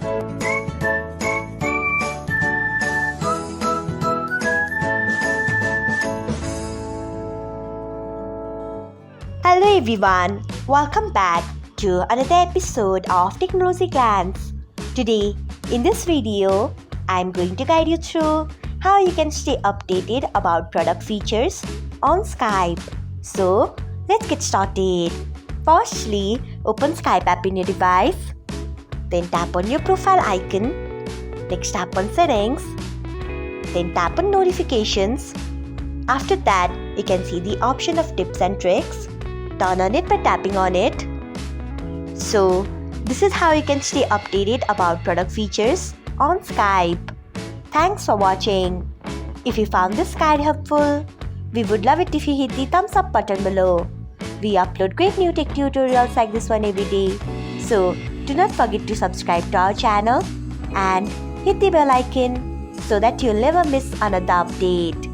Hello everyone, welcome back to another episode of Technologyglance. Today, in this video, I am going to guide you through how you can stay updated about product features on Skype. So, let's get started. Firstly, open Skype app in your device. Then tap on your profile icon. Next, tap on settings. Then tap on notifications. After that, you can see the option of tips and tricks. Turn on it by tapping on it. So, this is how you can stay updated about product features on Skype. Thanks for watching. If you found this guide helpful, we would love it if you hit the thumbs up button below. We upload great new tech tutorials like this one every day. So, do not forget to subscribe to our channel and hit the bell icon so that you'll never miss another update.